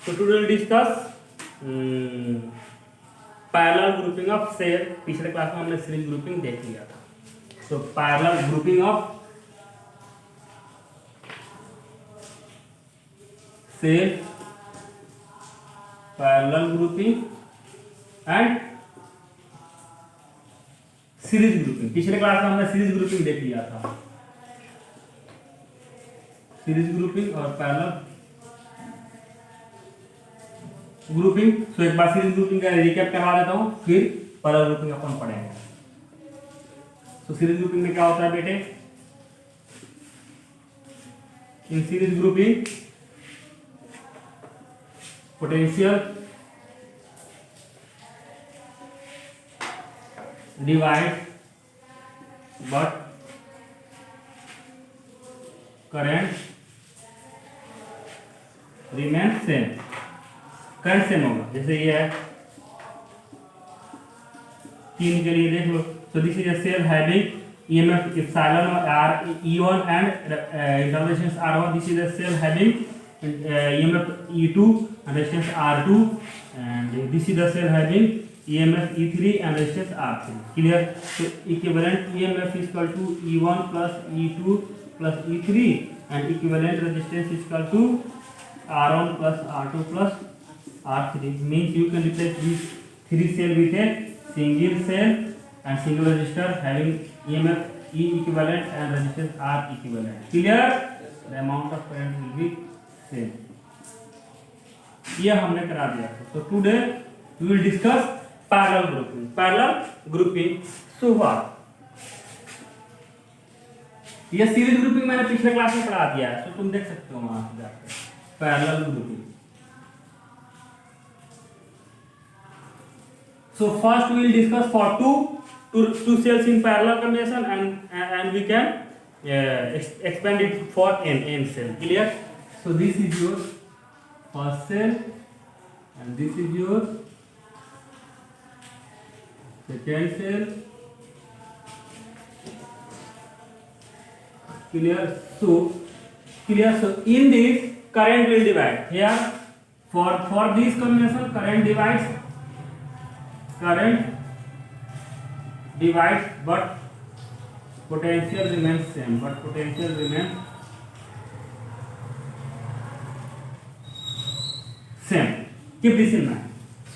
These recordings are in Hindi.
So today we'll discuss parallel grouping of cell. पिछले क्लास में हमने सीरीज ग्रुपिंग देख लिया था। तो parallel grouping of cell, parallel grouping and series grouping. पिछले क्लास में हमने सीरीज ग्रुपिंग देख लिया था, सीरीज ग्रुपिंग और पैरेलल ग्रुपिंग। सो एक बार सीरीज ग्रुपिंग का रिकैप करवा देता हूं, फिर पैरेलल ग्रुपिंग अपन पढ़ेंगे। तो सीरीज ग्रुपिंग में क्या होता है बेटे? In series grouping potential divide but current remain same. Current same होगा। जैसे ये है 3 के लिए देख लो। तो this is a cell having EMF epsilon r E1 and internal resistance R1. This is a cell having EMF E2 and resistance R2, and this is the cell having EMF E3 and resistance R3. Clear? So equivalent EMF is equal to E1 plus E2 plus E3 and equivalent resistance is equal to R1 plus R2 plus R3. Means you can replace these 3 cell with a single cell and single resistor having EMF E equivalent and resistance R equivalent. Clear? The amount of current will be same. ये हमने करा दिया था। So today we will discuss parallel grouping. Parallel grouping. So what? ये सीरीज ग्रुपिंग मैंने पिछले क्लास में पढ़ा दिया है, तो तुम देख सकते हो वहां से जाकर। Parallel grouping. So first we will discuss for two cells in parallel combination and we can expand it for n cell. Clear? So this is your first cell and this is your second cell. Clear? So in this current will divide. Here for this combination current divides but potential remains same. Keep this in mind.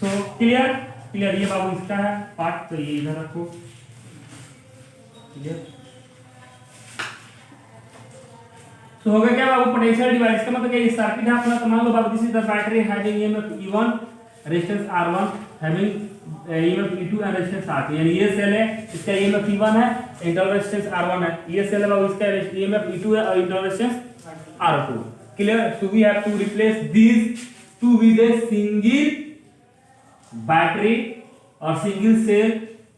So clear? ये बाबू इसका है पार्ट, तो ये इधर रखो। क्लियर? तो हो गया क्या बाबू? Potential divide. इसका मतलब क्या? ये सर्किट है अपना। तो मान लो बाबू this is the battery having EMF E1 resistance R1 having EMF E2 and resistance R2। यानी ये सेल है, इसका EMF E1 है, इंटरनल रेजिस्टेंस R1 है। ये सेल है बाबू, इसका EMF E2 है और internal resistance R2। Clear? So we have to replace this two with a single battery और सिंगल सेल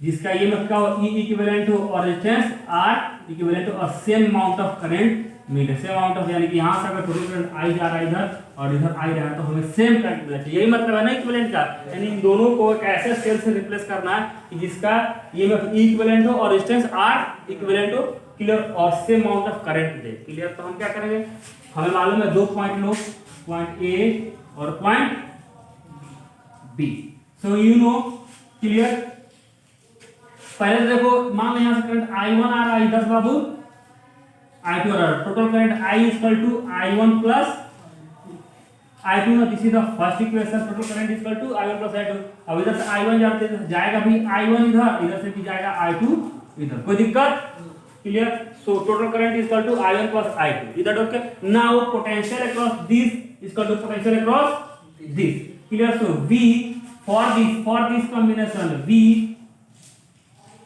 जिसका EMF का E इक्विवेलेंट हो और रेजिस्टेंस R इक्विवेलेंट हो और सेम अमाउंट ऑफ करंट मिले। सेम अमाउंट ऑफ, यानी कि यहां से अगर टोटल करंट आई जा रहा है इधर और इधर आई रहा है तो हमें सेम करंट मिलना चाहिए। यही मतलब है ना इक्विवेलेंट का। यानी इन दोनों को एक ऐसे सेल से रिप्लेस करना है कि जिसका EMF E इक्विवेलेंट हो और रेजिस्टेंस R इक्विवेलेंट हो। क्लियर? और same amount of current they. Clear? तो हम क्या करेंगे? हमें मालूम है 2 पॉइंट लो, पॉइंट A और point B। So you know. Clear? पहले देखो, मान लो यहां से करंट I1 आ रहा है इधर बाबू, I2 आ रहा है। Total current I is equal to I1 plus I2 ना। This is the first equation. Total current is equal to I1 plus I2। अब इधर से I1 जाते हैं, जाएगा भी I1 इधर से भी जाएगा I2 इधर। कोई दिक्कत? Clear? So total current is equal to I1 plus I2 इधर। Okay, now potential across this is equal to potential across this. Clear? So V for this combination V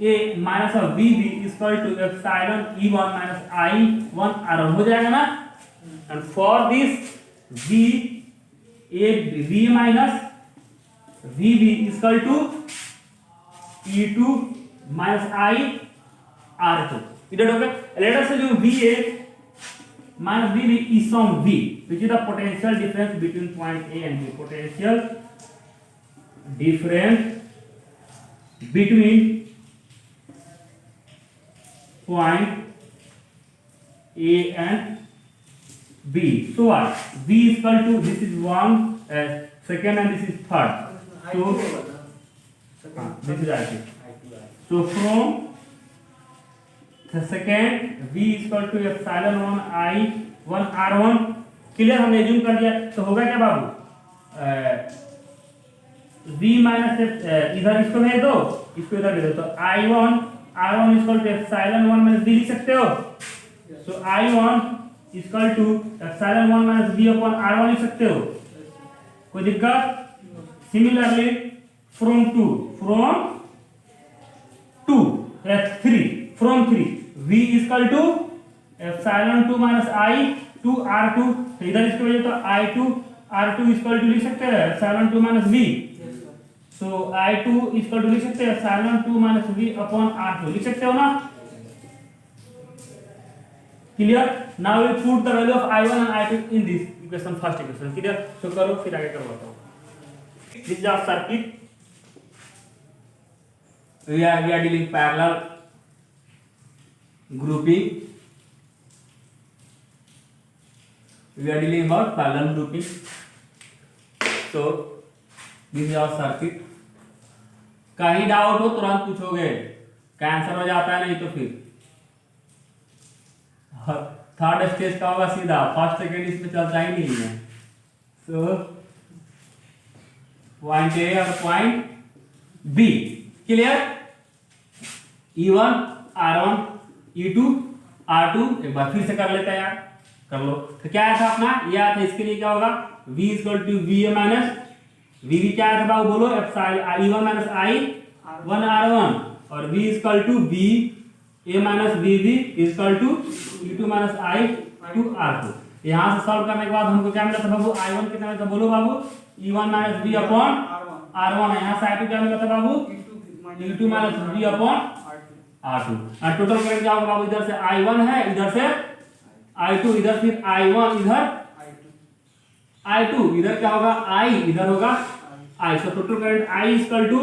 A minus of VB is equal to epsilon E1 minus I1 R1 हो जाएगा ना। and for this V minus VB is equal to E2 minus I R2 इधर। Okay, let us assume VA minus VB is some V which is the potential difference between point A and B. Potential difference between point A and b. So what? b is equal to, this is one, second and this is third. So this is I2. So from the second v is equal to epsilon 1 I1 R1. Clear, हमने एज्यूम कर लिया। तो होगा क्या बाबू, v माइनस इधर इसको भेज दो, इसको इधर भेज दो, तो I1 R1 is equal to epsilon 1 minus v लिख सकते हो। So I1 is equal to epsilon 1 minus v upon R1 लिख सकते हो, कोई दिक्कत? Similarly from 3 v is equal to epsilon 2 minus I2 R2, तो इधर इसको भेजो तो I2 R2 is equal to लिख सकते हैं epsilon 2 minus v। So I2 is equal to लिख सकते हैं epsilon 2 minus v upon R2, लिख सकते हो ना? Clear? Now we put the value of I1 and I2 in this equation, first equation. Clear? तो करो, फिर आगे करवाता हूं। This is our circuit, we are dealing parallel grouping, we are dealing about parallel grouping. So this is our circuit. कहीं डाउट हो तुरंत पूछोगे, कैंसर हो जाता है, नहीं तो फिर थर्ड स्टेज का होगा सीधा, फर्स्ट सेकेंड इसमें चलता ही नहीं है। सो पॉइंट ए और point B clear. E1 R1 E2 R2, एक बार फिर से कर लेते हैं यार, कर लो। तो क्या आया था अपना, ये आया था, इसके लिए क्या होगा, V equal to VA minus VB, क्या आया था बाबू बोलो, epsilon E1 minus I1 R1, और V equal to VA minus VB equal to E2 minus I2 R2। यहाँ से सॉल्व करने के बाद हमको क्या मिला था बाबू, I1 कितना मिला था बोलो बाबू, E1 minus V upon R1, यहाँ से I2 क्या मिला था बाबू, E2 minus V upon R2। और टोटल करंट क्या होगा बाबू, इधर से I1 है, इधर से I2, इधर फिर I1, इधर I2, इधर क्या होगा I, इधर होगा I। So total current I equal to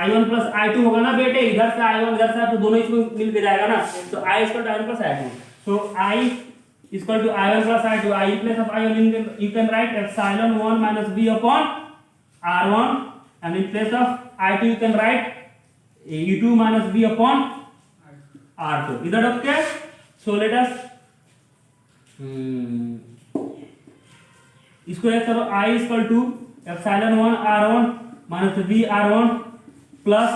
I1 plus I2 होगा ना बेटे, इधर से I1 इधर से I2 दोनों इसमें मिल के जाएगा ना, तो I equal to I1 plus I2। So I equal to I1 plus I2, I in place of I1 you can write epsilon 1 minus V upon R1, and in place of I2 you can write E2 minus V upon R2। इधर ओके। सो लेट अस इसको एक करो, I equal to epsilon 1 R1 minus V R1 plus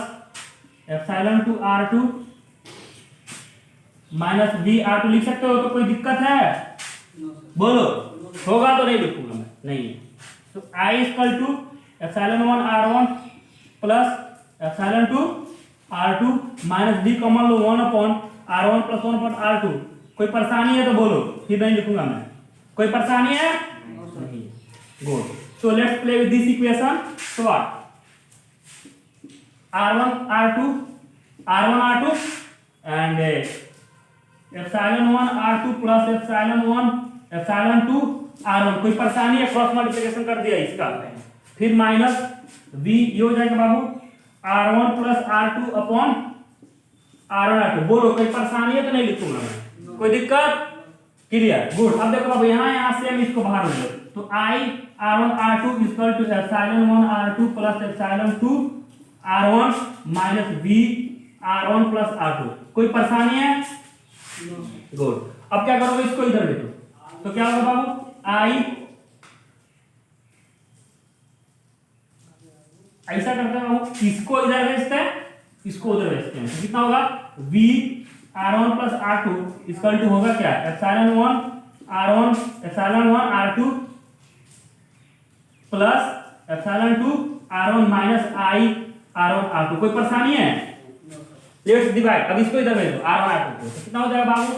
epsilon 2 R2 minus V R2 लिख सकते हो, तो कोई दिक्कत है बोलो? होगा तो नहीं लिखूंगा मैं, नहीं है। तो I equal to epsilon 1 R1 plus epsilon 2 R2 minus V common लो 1 upon R1 plus 1 upon R2। कोई परेशानी है तो बोलो, फिर नहीं लिखूंगा मैं। कोई परेशानी है? नहीं। Good. So let's play with this equation. So what, R1 R2 and epsilon 1 R2 plus epsilon 1 epsilon 2 R1। कोई परेशानी है? क्रॉस मल्टीप्लिकेशन कर दिया इसका, फिर माइनस V, ये हो जाएगा बाबू R1 plus R2 upon R1 R2। बोलो कोई परेशानी है तो नहीं लिखूंगा मैं, कोई दिक्कत? क्लियर? गुड। अब देखो बाबू, यहाँ से हम इसको बाहर ले लो, तो I R1 R2 equal to epsilon 1 R2 plus epsilon 2 R1 minus V R1 plus R2। कोई परेशानी है? गुड। अब क्या करोगे, इसको इधर ले लो, तो क्या होगा बाबू, I ऐसा करते हैं बाबू, इसको इधर भेजते हैं, इसको उधर भेजते हैं, तो कितना होगा, V R1 plus R2 equal to होगा क्या, epsilon 1 R1 epsilon 1 R2 plus epsilon 2 R1 minus I R1 R2। कोई परेशानी है? Let's divide. अब इसको इधर भेज दो R1 R2 को, तो कितना हो जाएगा बाबू,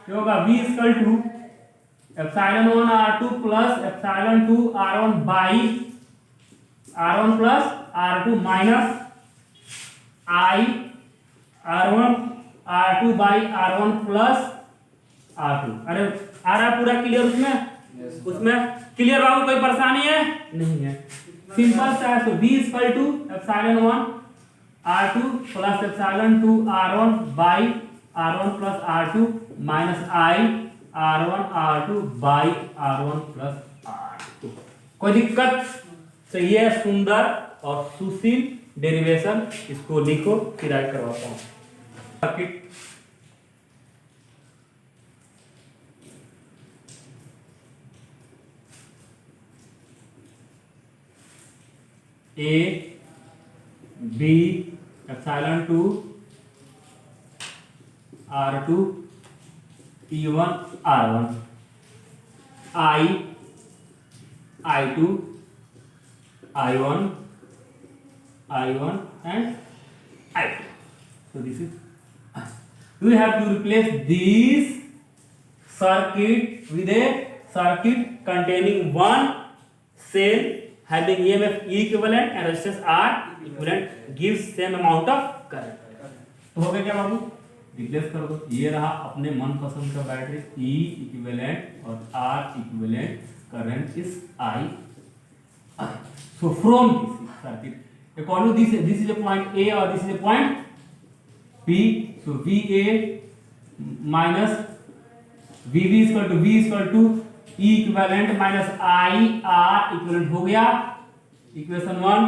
ये होगा V equal to epsilon 1 R2 plus epsilon 2 R1 by R1 plus R2 minus I R1 R2 by R1 plus R2। अरे आ रहा पूरा क्लियर उसमें? उसमें क्लियर बाबू? कोई परेशानी है? नहीं है। सिंपल सा है। तो V equal to epsilon 1 R2 plus epsilon 2 R1 by R1 plus R2 minus I R1 R2 by R1 plus R2। कोई दिक्कत? तो ये सुंदर और सुशील डेरिवेशन, इसको लिखो फिर आगे करवाता हूँ। Circuit A B epsilon 2 R2 E1 R1 I I2 I1 and I2. So this is, we have to replace this circuit with a circuit containing one cell having EMF E equivalent and resistance R equivalent gives same amount of current। तो हो गया क्या बाबू? रिप्लेस कर दो। ये रहा अपने मनपसंद का बैटरी E इक्विवेलेंट और R equivalent current is I। So from this circuit, according to this is a point A or this is a point B. So VA minus VB is equal to E equivalent minus I R equivalent हो गया इक्वेशन 1।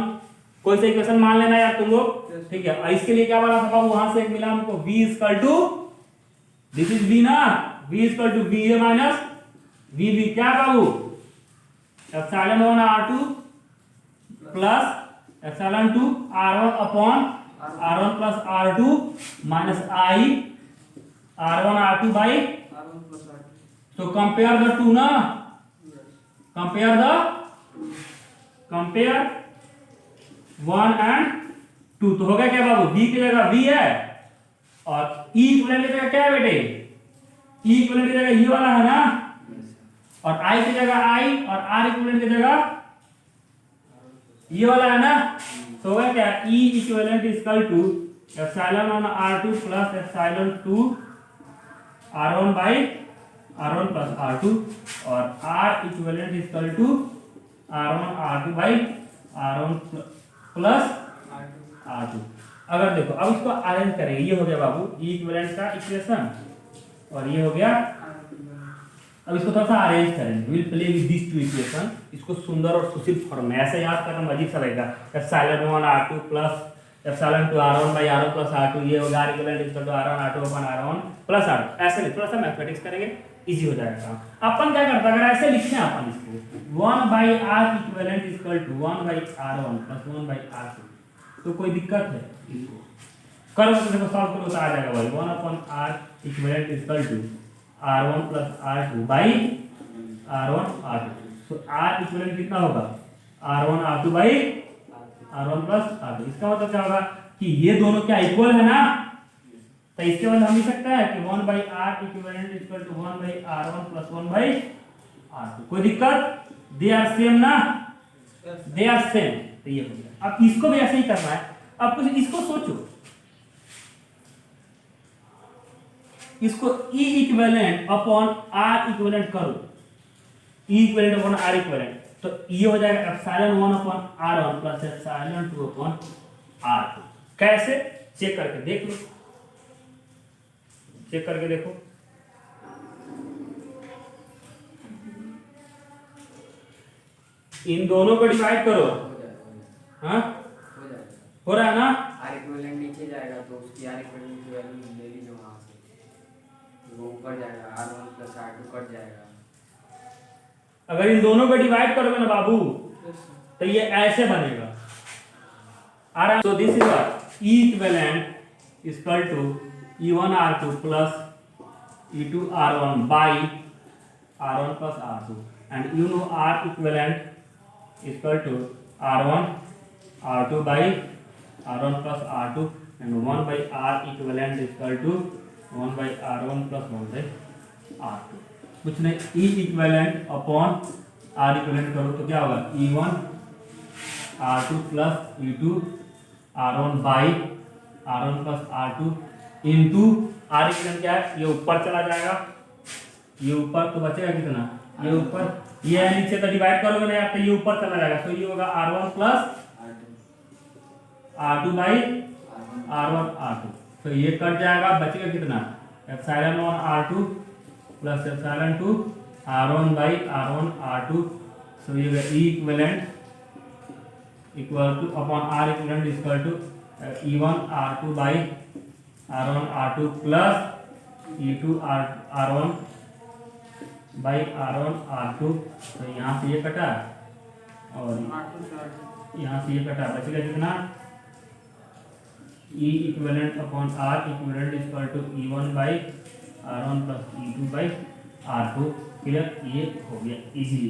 कोई सा इक्वेशन मान लेना यार तुम लोग, ठीक है। और इसके लिए क्या बोला था बाबू, वहां से एक मिला हमको V equal to, this is V ना, V equal to VA minus VB, क्या बाबू epsilon 1 R2 plus epsilon 2 R1 upon R1 plus R2 minus I R1 R2 by R1 plus R2। तो कंपेयर द टू ना, कंपेयर 1 एंड 2। तो हो गया क्या बाबू, V की जगह V है और E इक्विवेलेंट की जगह क्या है बेटे, E इक्विवेलेंट की जगह ये वाला है ना, और I की जगह I और R इक्विवेलेंट की जगह ये वाला है ना। तो हो गया क्या, E equivalent is equal to epsilon 1 R2 plus epsilon 2 R1 by R1 plus R2 और R equivalent is equal to R1 R2 by R1 plus R2। अगर देखो अब इसको अरेंज करेंगे, ये हो गया बाबू E इक्विवेलेंट का इक्वेशन और ये हो गया। अब इसको थोड़ा सा अरेंज करेंगे, will play with this two equation. इसको सुंदर और सुशील फॉर्म में ऐसे याद करना अजीब सा लगेगा। Epsilon 1 R2 plus epsilon 2 R1 by R1 plus R2, ये होगा R equivalent equal to R1 R2 upon R1 plus R2। ऐसे नहीं, थोड़ा सा मैथमेटिक्स करेंगे, इजी हो जाएगा काम। अपन क्या करते हैं, अगर ऐसे लिखते हैं अपन इसको 1 by R equivalent equal to 1 by R1 plus 1 by R2, तो कोई दिक्कत है इसको करो तो देखो सॉल्व करो तो आ जाएगा भाई 1 upon R equivalent equal to R1 plus R2 by R1 R2। तो R इक्विवेलेंट कितना होगा, R1 R2 by R1 plus R2। इसका मतलब क्या होगा कि ये दोनों क्या इक्वल है ना, तो इसके बाद हम लिख सकते हैं कि 1 by R equivalent equal to 1 by R1 plus 1 by R2। कोई दिक्कत, दे आर सेम ना, दे आर सेम। तो ये हो गया। अब इसको भी ऐसे ही करना है। अब कुछ इसको सोचो, इसको E equivalent upon R equivalent करो, E equivalent upon R equivalent, तो ये हो जाएगा epsilon 1 upon R1 plus epsilon 2 upon R2। कैसे, चेक करके देख लो, चेक करके देखो। इन दोनों को डिवाइड करो, हाँ हो रहा है ना। R इक्विवेलेंट नीचे जाएगा तो उसकी R इक्विवेलेंट की वैल्यू ले लीजिए वहां से, वो ऊपर जाएगा, R1 प्लस R2 कट जाएगा। अगर इन दोनों को डिवाइड करोगे ना बाबू तो ये ऐसे बनेगा। So this is what E equivalent is equal to E1 R2 plus E2 R1 by R1 plus R2, and you know R equivalent is equal to R1 R2 by R1 plus R2, and 1 by R equivalent is equal to 1 by R1 plus 1 by R2। कुछ नहीं, E equivalent upon R equivalent करो तो क्या होगा, E1 R2 plus E2 R1 by R1 plus R2 into R equivalent क्या है, ये ऊपर चला जाएगा, ये ऊपर तो बचेगा कितना, ये ऊपर, ये है नीचे, तो डिवाइड करोगे ना यार तो ये ऊपर चला जाएगा। तो ये होगा R1 plus R2 by R1 R2, तो ये कट जाएगा, बचेगा कितना epsilon 1 R2 plus epsilon two R1 by R1 R2. So you get E equivalent equal to upon R equivalent is equal to E1 R2 by R1 R2 plus E2 R1 by R1 R2. तो यहाँ से ये कटा और यहाँ से ये कटा, बचेगा कितना? E equivalent upon R equivalent is equal to E1 by R1 plus E2 by R2. Clear? ये हो गया इजीली।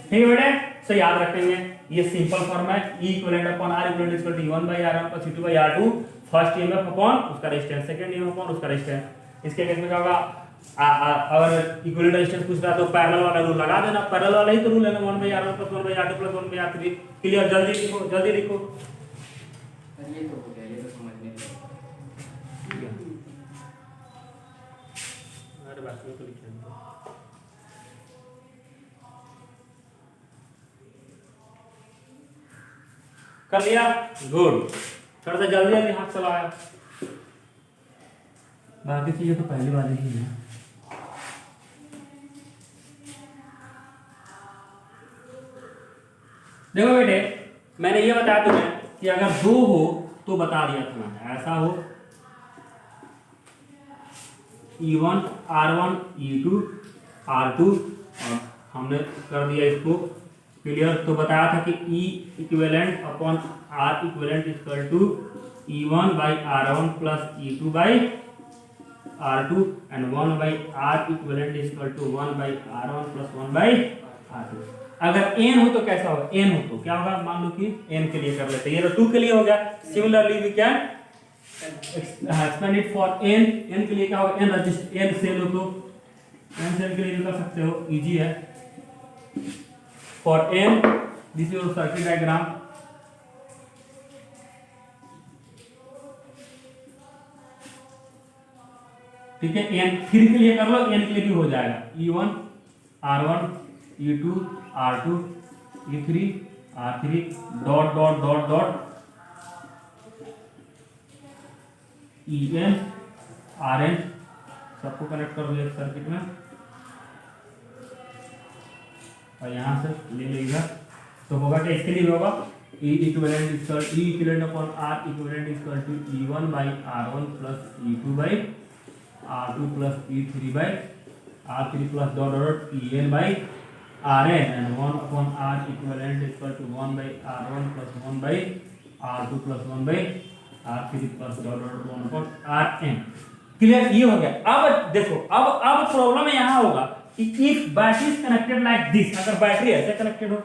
ठीक है बेटे, सो याद रखेंगे ये सिंपल फॉर्म है। E equivalent upon R equivalent is equal to E1 by R1 plus E2 by R2। First EMF upon उसका रेजिस्टेंस, सेकंड ईएमएफ अपॉन उसका रेजिस्टेंस। इसके केस में क्या होगा? अगर इक्विवेलेंट रेजिस्टेंस पूछ रहा है तो पैरेलल वाला रूल लगा देना, पैरेलल वाला ही तो रूल है ना, 1 by R1 plus 1 by R2 plus 1 by R3। Clear? जल्दी लिखो, जल्दी लिखो। ये तो हो गया, ये तो समझ में नहीं। अरे बात में तो लिख दो। कर लिया? गुड। थोड़ा सा जल्दी जल्दी हाथ चलाया, बाकी चीजें तो पहली वाली ही है। देखो बेटे, मैंने ये बताया तुम्हें कि अगर दो हो तो बता दिया था मैंने, ऐसा हो E1 R1 E2 R2 और हमने कर दिया इसको क्लियर। तो बताया था कि E equivalent upon R equivalent equal to E1 by R1 plus E2 by R2 and 1 by R equivalent equal to 1 by R1 plus 1 by R2। अगर n हो तो कैसा होगा? n हो तो क्या होगा? मान लो कि n के लिए कर लेते हैं, ये तो 2 के लिए हो गया। Similarly we can expand it for n के लिए क्या होगा? n रजिस्टर n सेल हो तो n सेल के लिए कर सकते हो, इजी है। For n, this is your circuit diagram. ठीक है, n 3 के लिए कर लो, n के लिए भी हो जाएगा। E1 R1 E2 R2 E3 R3 dot dot dot dot En Rn सबको कनेक्ट कर दो एक सर्किट में और यहाँ से ले लेगा तो होगा क्या? इसके लिए होगा E equivalent equal E equivalent upon R equivalent equal to E1 by R1 plus E2 by R2 plus E3 by R3 plus dot dot En by Rn and 1 upon R equivalent equal to 1 by R1 plus 1 by R2 plus 1 by R3 plus dot dot 1 upon Rn। Clear? ये हो गया। अब देखो, अब प्रॉब्लम यहाँ होगा कि if battery is connected like this, अगर बैटरी ऐसे कनेक्टेड हो,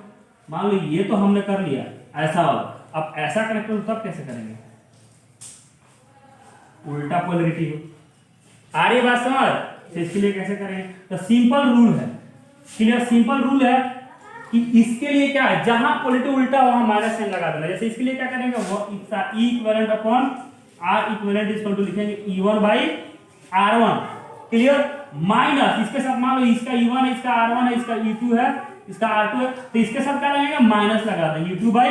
मान लो ये तो हमने कर लिया ऐसा वाला, अब ऐसा कनेक्टेड हो तब कैसे करेंगे? उल्टा पोलैरिटी हो। आ रही बात समझ? तो इसके लिए कैसे करेंगे? तो सिंपल रूल है, क्लियर? सिंपल रूल है कि इसके लिए क्या है, जहां पोलैरिटी उल्टा हो वहां माइनस साइन लगा देना। जैसे इसके लिए क्या करेंगे? E equivalent upon R equivalent equal to लिखेंगे E1 by R1, clear? Minus इसके साथ मान लो इसका E1 है, इसका R1 है, इसका E2 है, इसका R2 है, तो इसके साथ क्या लगेगा? माइनस लगा देंगे E2 by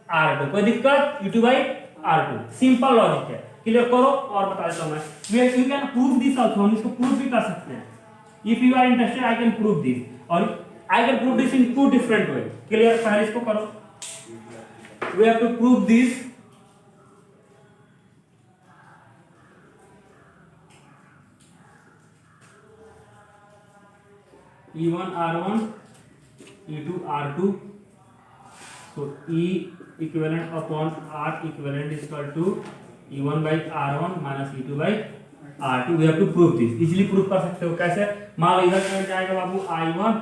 R2। कोई दिक्कत? E2 by R2 simple logic है। क्लियर करो और बता देता हूं मैं। You can prove this also, हम इसको प्रूव भी कर सकते हैं। If you are interested I can prove this, और I can prove this in 2 different way. Clear? पहले इसको करो, we have to prove this. E1 R1 E2 R2, so E equivalent upon R equivalent is equal to E1 by R1 minus E2 by R2। we have to prove this, easily prove कर सकते हो। कैसे? मान लो इधर करंट जाएगा बाबू I1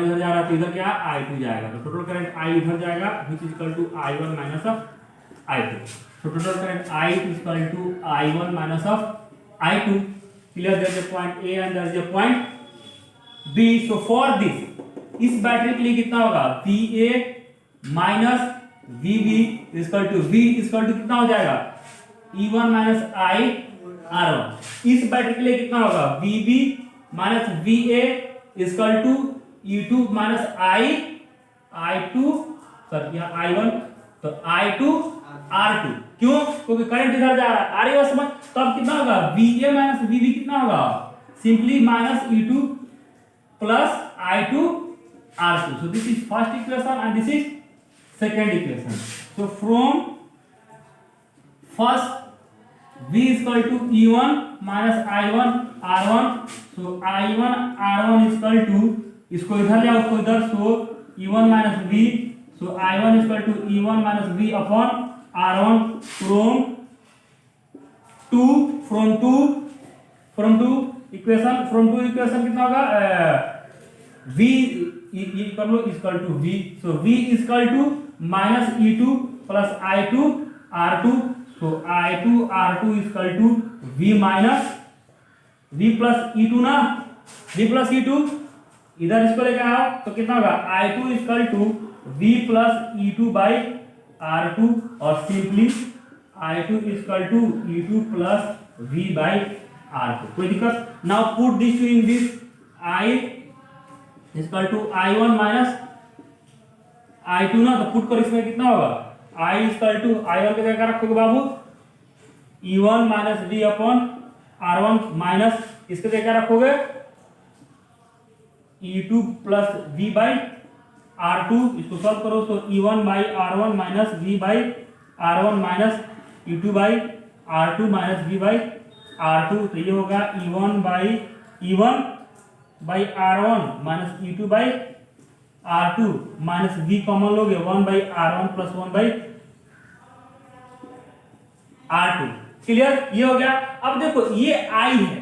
इधर जा रहा है तो इधर क्या I2 जाएगा, तो टोटल करंट I इधर जाएगा which is equal to I1 minus of I2। so total current I is equal to I1 minus of I2। clear? there is a point A and there is a point B। so for this, इस बैटरी के लिए कितना होगा? VA minus VB is equal to V is equal to कितना हो जाएगा? E1 minus I R1। इस बैटरी के लिए कितना होगा? VB minus VA is equal to E2 minus I2, sir यहाँ I1, तो I2 R2। क्यों? क्योंकि करंट इधर जा रहा है, आ रही है समझ। तो अब कितना होगा VA माइनस VB कितना होगा, simply minus E2 plus I2 R2। So this is first equation and this is second equation. So from first V is equal to E1 minus I1 R1। so I1 R1 is equal to, इसको इधर ले आओ उसको इधर, so E1 minus V, so I1 is equal to E1 minus V upon R1 from 2 equation कितना होगा, V ये कर लो equal to V, so V is equal to minus E2 plus I2 R2। so I2 R2 is equal to V minus V plus E2 ना, V plus E2 इधर इसको लेके आओ तो कितना होगा I2 is equal to V plus E2 by R2 और simply I2 is equal to E2 plus V by R2। कोई दिक्कत? Now put this two in this, I is equal to I1 minus I2 ना, तो पुट करो इसमें कितना होगा I is equal to I1 के जगह रखोगे बाबू E1 minus V upon R1 minus इसके जगह रखोगे E2 plus V by R2। इसको सॉल्व करो तो E1 by R1 minus V by R1 minus E2 by R2 minus V by R2। तो ये होगा E1 by R1 minus E2 by R2 minus V common लोगे 1 by R1 plus 1 by R2। Clear? ये हो गया। अब देखो ये I है,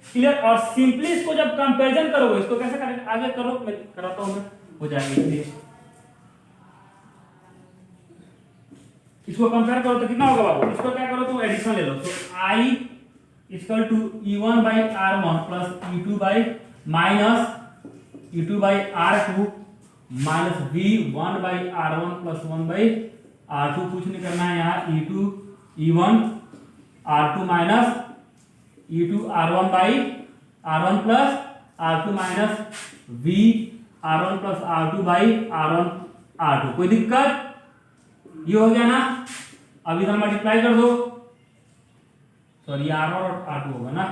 क्लियर। और सिंपली इसको जब कंपैरिजन करोगे, इसको कैसे करेंगे आगे करो, मैं कराता हूं, हो जाएगा। इसलिए इसको कंपेयर करो तो कितना होगा बाबू, इसको क्या करो तुम एडिशन ले लो, तो I equal to E1 by R1 plus E2 by minus E2 by R2 minus V1 by R1 plus 1 by R2। कुछ नहीं करना है यहाँ, E1 R2 minus E2 R1 by R1 plus R2 minus V R1 plus R2 by R1 R2। कोई दिक्कत? ये हो गया ना। अब इधर मल्टीप्लाई कर दो, सॉरी R1 और R2 होगा ना,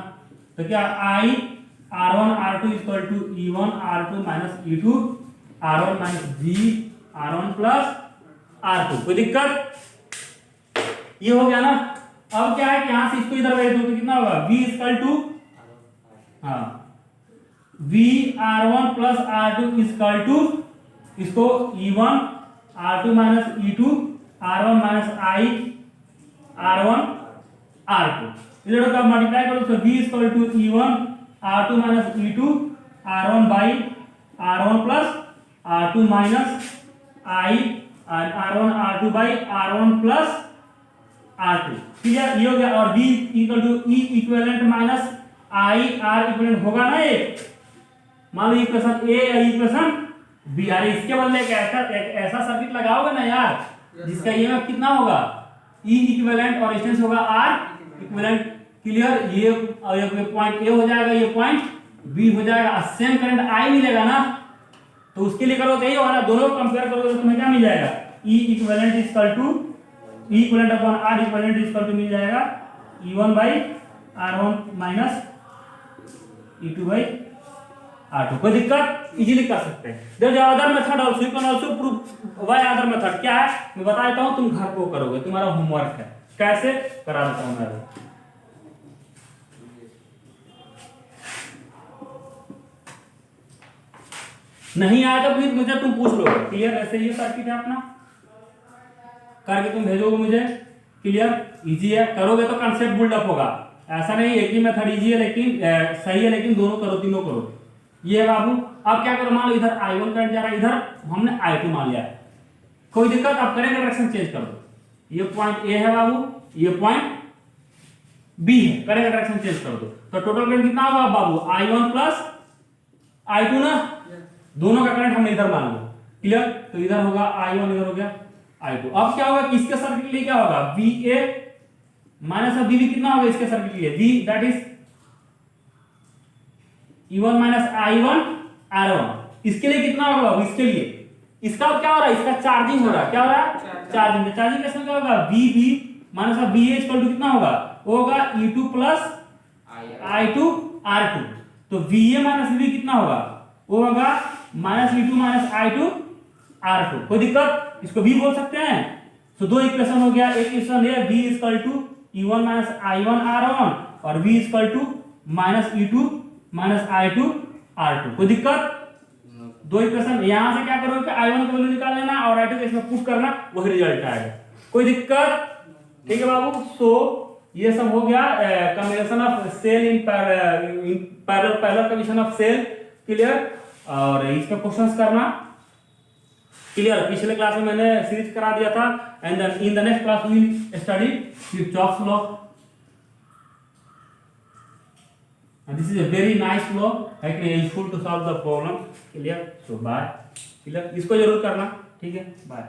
तो क्या I R1 R2 equal to E1 R2 minus E2 R1 minus V R1 plus R2। कोई दिक्कत? ये हो गया ना। अब क्या है कि यहां से इसको इधर भेज दो तो कितना होगा V equal to V R1 plus R2 equal to, इसको E1 R2 minus E2 R1 minus I R1 R2 इधर का मल्टीप्लाई करो तो V equal to E1 R2 minus E2 R1 by R1 plus R2 minus I R1 R2 by R1 plus R2। ठीक है, ये हो गया। और V equal to E equivalent minus I R equivalent होगा ना, एक मान लो इक्वेशन A या इक्वेशन B। अरे इसके बदले एक ऐसा सर्किट लगाओगे ना यार जिसका ईएमएफ कितना होगा E इक्विवेलेंट और रेजिस्टेंस होगा R इक्विवेलेंट। क्लियर? ये पॉइंट A हो जाएगा, ये पॉइंट B हो जाएगा, सेम करंट I मिलेगा ना। तो उसके लिए करो तो यही होगा, दोनों को कंपेयर करोगे तो तुम्हें क्या मिल जाएगा, E equivalent equal to E equivalent upon R equivalent equal to मिल जाएगा E1 by R1 minus E2 by R2। कोई दिक्कत? इजीली कर सकते हैं। There other method also, you can also prove why other method. क्या है मैं बता देता हूं, तुम घर को करोगे, तुम्हारा होमवर्क है। कैसे करा देता हूं मैं। नहीं आया तो प्लीज मुझे तुम पूछ लो। क्लियर? ऐसे ये सर्किट है अपना, करके तुम भेजोगे मुझे। क्लियर? इजी है, करोगे तो कांसेप्ट बिल्ड अप होगा। ऐसा नहीं एक ही मेथड इजी है लेकिन सही है, लेकिन दोनों करो, तीनों करो। ये है बाबू। अब क्या करो, मान लो इधर I1 करंट जा रहा है, इधर हमने I2 मान लिया है। कोई दिक्कत? अब करंट डायरेक्शन चेंज कर दो। ये पॉइंट A है बाबू, ये पॉइंट B है, करंट डायरेक्शन चेंज कर दो तो टोटल करंट कितना होगा बाबू, I1 प्लस I2 ना, दोनों का करंट हमने इधर मान लो। क्लियर? तो इधर होगा I1, इधर हो गया I2। अब क्या होगा, किसके सर्किट के लिए क्या होगा, VA माइनस अब VB कितना होगा इसके सर्किट के लिए, V that is E1 minus I1 R1। इसके लिए कितना होगा बाबू, इसके लिए इसका क्या हो रहा है, इसका चार्जिंग हो रहा है, क्या हो रहा है, चार्जिंग। चार्जिंग केस में क्या होगा, VB minus VA equal to कितना होगा, वो होगा E2 प्लस I2 R2। तो VA माइनस VB कितना होगा, वो होगा minus E2 minus I2 R2। कोई दिक्कत, इसको भी बोल सकते हैं। तो दो इक्वेशन हो गया, एक इक्वेशन है V equal to E1 minus I1 R1 और V equal to minus E2 minus I2 R2। कोई दिक्कत, दो इक्वेशन। यहां से क्या करोगे, I1 का वैल्यू निकाल लेना और I2 को इसमें पुट करना, वही रिजल्ट आएगा। कोई दिक्कत, ठीक है बाबू। सो ये सब हो गया combination of cell in parallel combination of cell, clear. और इसका क्वेश्चंस करना, क्लियर। पिछले क्लास में मैंने सीरीज करा दिया था, and in the next class we will study Kirchhoff's law. This is a very nice law, है useful to solve the problem, clear. So bye, clear, इसको जरूर करना, ठीक है, बाय।